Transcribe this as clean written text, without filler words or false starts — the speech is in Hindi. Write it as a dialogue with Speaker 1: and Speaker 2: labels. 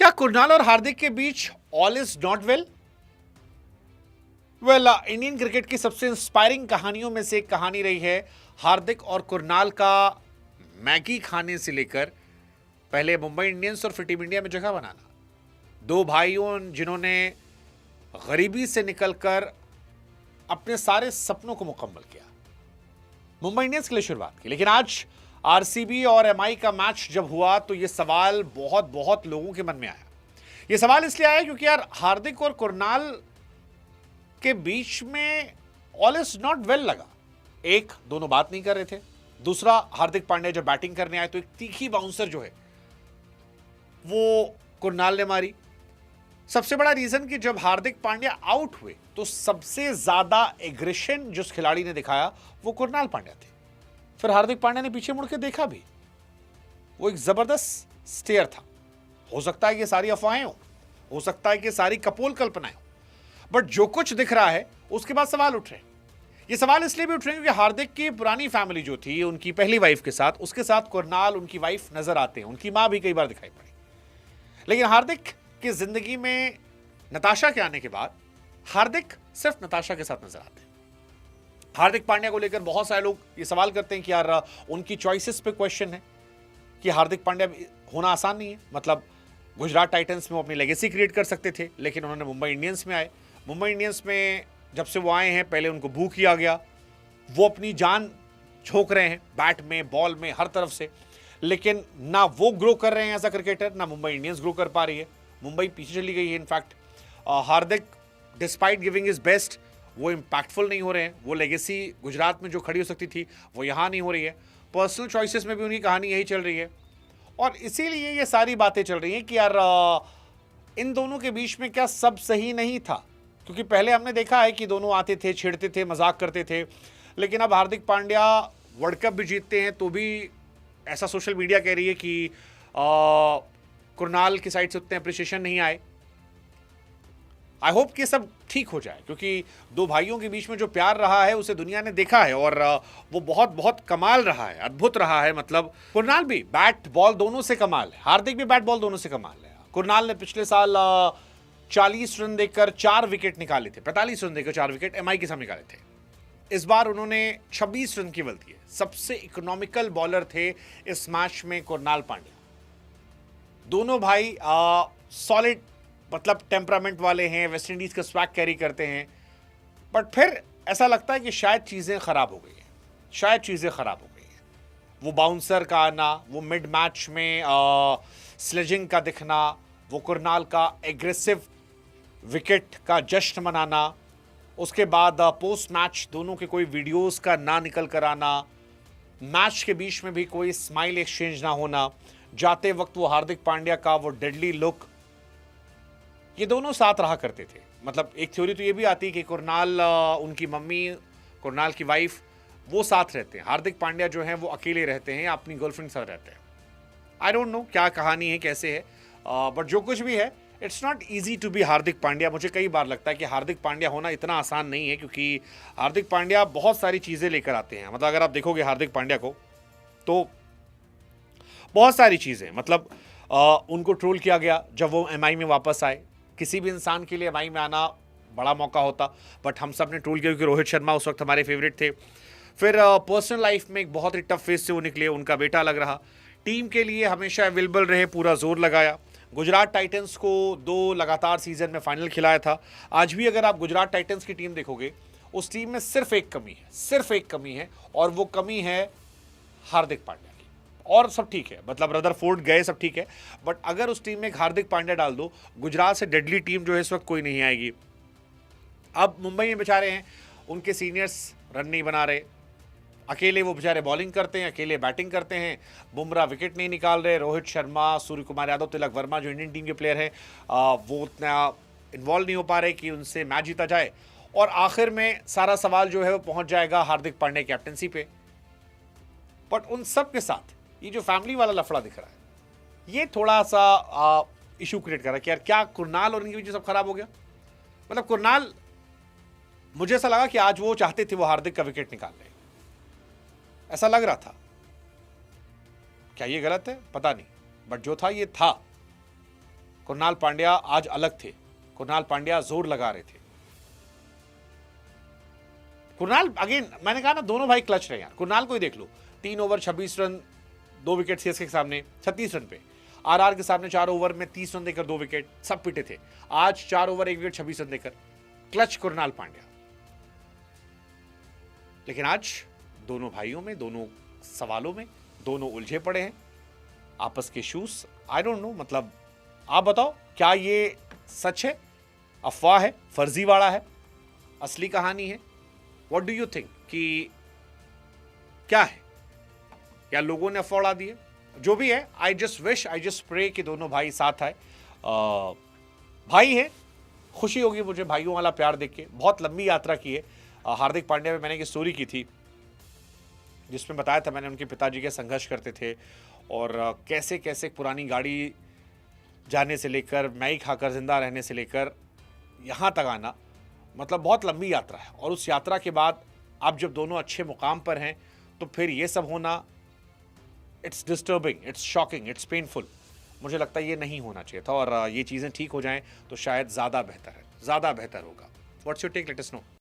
Speaker 1: क्या कुरनाल और हार्दिक के बीच all is not well? Indian cricket की सबसे इंस्पायरिंग कहानियों में से एक कहानी रही है हार्दिक और कुरनाल का मैगी खाने से लेकर पहले मुंबई इंडियंस और फिर टीम इंडिया में जगह बनाना। दो भाइयों जिन्होंने गरीबी से निकलकर अपने सारे सपनों को मुकम्मल किया। मुंबई इंडियंस के लिए शुरुआत की, लेकिन आज आरसीबी और एमआई का मैच जब हुआ तो यह सवाल बहुत बहुत लोगों के मन में आया। यह सवाल इसलिए आया क्योंकि यार हार्दिक और कुरनाल के बीच में ऑल इज नॉट वेल लगा। एक, दोनों बात नहीं कर रहे थे। दूसरा, हार्दिक पांड्या जब बैटिंग करने आए तो एक तीखी बाउंसर जो है वो कुरनाल ने मारी। सबसे बड़ा रीजन कि जब हार्दिक पांड्या आउट हुए तो सबसे ज्यादा एग्रेशन जिस खिलाड़ी ने दिखाया वो कुरनाल पांड्या थे। फिर हार्दिक पांड्या ने पीछे मुड़ के देखा भी, वो एक जबरदस्त स्टेयर था। हो सकता है कि सारी अफवाहें हो सकता है कि सारी कपोल कल्पनाएं हो, बट जो कुछ दिख रहा है उसके बाद सवाल उठ रहे हैं। ये सवाल इसलिए भी उठ रहे हैं क्योंकि हार्दिक की पुरानी फैमिली जो थी, उनकी पहली वाइफ के साथ, उसके साथ कुरनाल उनकी वाइफ नजर आते हैं। उनकी मां भी कई बार दिखाई पड़ी। लेकिन हार्दिक की जिंदगी में नताशा के आने के बाद हार्दिक सिर्फ नताशा के साथ नजर आते हैं। हार्दिक पांड्या को लेकर बहुत सारे लोग ये सवाल करते हैं कि यार उनकी चॉइसेस पे क्वेश्चन है कि हार्दिक पांड्या होना आसान नहीं है। मतलब गुजरात टाइटंस में वो अपनी लेगेसी क्रिएट कर सकते थे, लेकिन उन्होंने मुंबई इंडियंस में आए। मुंबई इंडियंस में जब से वो आए हैं, पहले उनको बू किया गया। वो अपनी जान झोंक रहे हैं बैट में, बॉल में, हर तरफ से, लेकिन ना वो ग्रो कर रहे हैं एज अ क्रिकेटर, ना मुंबई इंडियंस ग्रो कर पा रही है। मुंबई पीछे चली गई है। In fact Hardik despite giving is best वो इम्पैक्टफुल नहीं हो रहे हैं। वो लेगेसी गुजरात में जो खड़ी हो सकती थी वो यहाँ नहीं हो रही है। पर्सनल चॉइसेस में भी उनकी कहानी यही चल रही है, और इसीलिए ये सारी बातें चल रही हैं कि यार इन दोनों के बीच में क्या सब सही नहीं था। क्योंकि पहले हमने देखा है कि दोनों आते थे, छेड़ते थे, मजाक करते थे, लेकिन अब हार्दिक पांड्या वर्ल्ड कप भी जीतते हैं तो भी ऐसा सोशल मीडिया कह रही है कि कुरनाल की साइड से उतने अप्रिसिएशन नहीं आए। आई होप कि सब ठीक हो जाए, क्योंकि दो भाइयों के बीच में जो प्यार रहा है उसे दुनिया ने देखा है, और वो बहुत बहुत कमाल रहा है, अद्भुत रहा है। मतलब कुरनाल भी बैट बॉल दोनों से कमाल है, हार्दिक भी बैट बॉल दोनों से कमाल है। कुरनाल ने पिछले साल 40 रन देकर 4 विकेट निकाले थे, 45 रन देकर 4 विकेट एमआई के सामने निकाले थे। इस बार उन्होंने 26 रन केवल दिए। सबसे इकोनॉमिकल बॉलर थे इस मैच में कुरनाल पांड्या। दोनों भाई सॉलिड मतलब टेम्परामेंट वाले हैं, वेस्ट इंडीज का स्वैग कैरी करते हैं, बट फिर ऐसा लगता है कि शायद चीज़ें खराब हो गई हैं, शायद चीज़ें खराब हो गई हैं। वो बाउंसर का आना, वो मिड मैच में स्लेजिंग का दिखना, वो कुरनाल का एग्रेसिव विकेट का जश्न मनाना, उसके बाद पोस्ट मैच दोनों के कोई वीडियोस का ना निकल कर आना, मैच के बीच में भी कोई स्माइल एक्सचेंज ना होना, जाते वक्त वो हार्दिक पांड्या का वो डेडली लुक, ये दोनों साथ रहा करते थे। मतलब एक थ्योरी तो ये भी आती है कि कुरनाल, उनकी मम्मी, कुरनाल की वाइफ, वो साथ रहते हैं। हार्दिक पांड्या जो हैं वो अकेले रहते हैं या अपनी गर्लफ्रेंड साथ रहते हैं। आई डोंट नो क्या कहानी है, कैसे है, बट जो कुछ भी है, it's not easy to be Hardik Pandya. मुझे कई बार लगता है कि हार्दिक पांड्या होना इतना आसान नहीं है, क्योंकि हार्दिक पांड्या बहुत सारी चीज़ें लेकर आते हैं। मतलब अगर आप देखोगे हार्दिक पांड्या को तो बहुत सारी चीज़ें, मतलब उनको ट्रोल किया गया जब वो एमआई में वापस आए। किसी भी इंसान के लिए एमआई में आना बड़ा मौका होता, बट हम सब ने ट्रोल किया क्योंकि रोहित शर्मा उस वक्त हमारे फेवरेट थे। फिर पर्सनल लाइफ में एक बहुत ही टफ फेज से वो निकले, उनका बेटा लग रहा, टीम के लिए हमेशा अवेलेबल रहे, पूरा जोर लगाया। गुजरात टाइटंस को 2 लगातार सीजन में फाइनल खिलाया था। आज भी अगर आप गुजरात टाइटंस की टीम देखोगे, उस टीम में सिर्फ एक कमी है, सिर्फ एक कमी है, और वो कमी है हार्दिक पांड्या की। और सब ठीक है, मतलब रदरफोर्ड गए, सब ठीक है, बट अगर उस टीम में एक हार्दिक पांड्या डाल दो, गुजरात से डेडली टीम जो है इस वक्त कोई नहीं आएगी। अब मुंबई में बेचारे हैं, उनके सीनियर्स रन नहीं बना रहे, अकेले वो बेचारे बॉलिंग करते हैं, अकेले बैटिंग करते हैं, बुमराह विकेट नहीं निकाल रहे, रोहित शर्मा, सूर्य कुमार यादव, तिलक वर्मा जो इंडियन टीम के प्लेयर हैं वो उतना इन्वॉल्व नहीं हो पा रहे कि उनसे मैच जीता जाए। और आखिर में सारा सवाल जो है वो पहुंच जाएगा हार्दिक पांड्या कैप्टनसी पे। बट उन सब के साथ ये जो फैमिली वाला लफड़ा दिख रहा है, ये थोड़ा सा इशू क्रिएट कर रहा है कि यार क्या कुरनाल और इनके बीच सब खराब हो गया। मतलब कुरनाल, मुझे ऐसा लगा कि आज वो चाहते थे वो हार्दिक का विकेट निकाल ले, ऐसा लग रहा था। क्या ये गलत है? पता नहीं, बट जो था ये था। कुणाल पांड्या आज अलग थे, कुणाल पांड्या जोर लगा रहे थे। कुणाल अगेन मैंने कहा ना दोनों भाई क्लच रहे यार। कुणाल को ही देख लो, 3 ओवर 26 रन, 2 विकेट सीएसके के सामने 36 रन पे, आरआर के सामने 4 ओवर में 30 रन देकर 2 विकेट, सब पिटे थे। आज 4 ओवर 1 विकेट 26 रन देकर क्लच कुणाल पांड्या। लेकिन आज दोनों भाइयों में, दोनों सवालों में, दोनों उलझे पड़े हैं आपस के शूज। आई डोंट नो, मतलब आप बताओ क्या ये सच है, अफवाह है, फर्जीवाड़ा है, असली कहानी है? व्हाट डू यू थिंक कि क्या है? या लोगों ने अफवाह उड़ा दी है? जो भी है, आई जस्ट प्रे कि दोनों भाई साथ आए। भाई है, खुशी होगी मुझे भाइयों वाला प्यार देख के। बहुत लंबी यात्रा की है। हार्दिक पांड्या में मैंने एक स्टोरी की थी जिसमें बताया था मैंने उनके पिताजी के संघर्ष करते थे और कैसे कैसे पुरानी गाड़ी जाने से लेकर मैगी खाकर जिंदा रहने से लेकर यहाँ तक आना, मतलब बहुत लंबी यात्रा है। और उस यात्रा के बाद आप जब दोनों अच्छे मुकाम पर हैं तो फिर ये सब होना, it's disturbing, it's shocking, it's painful. मुझे लगता है ये नहीं होना चाहिए था और ये चीज़ें ठीक हो जाएं तो शायद ज़्यादा बेहतर होगा। What's your take? Let us no.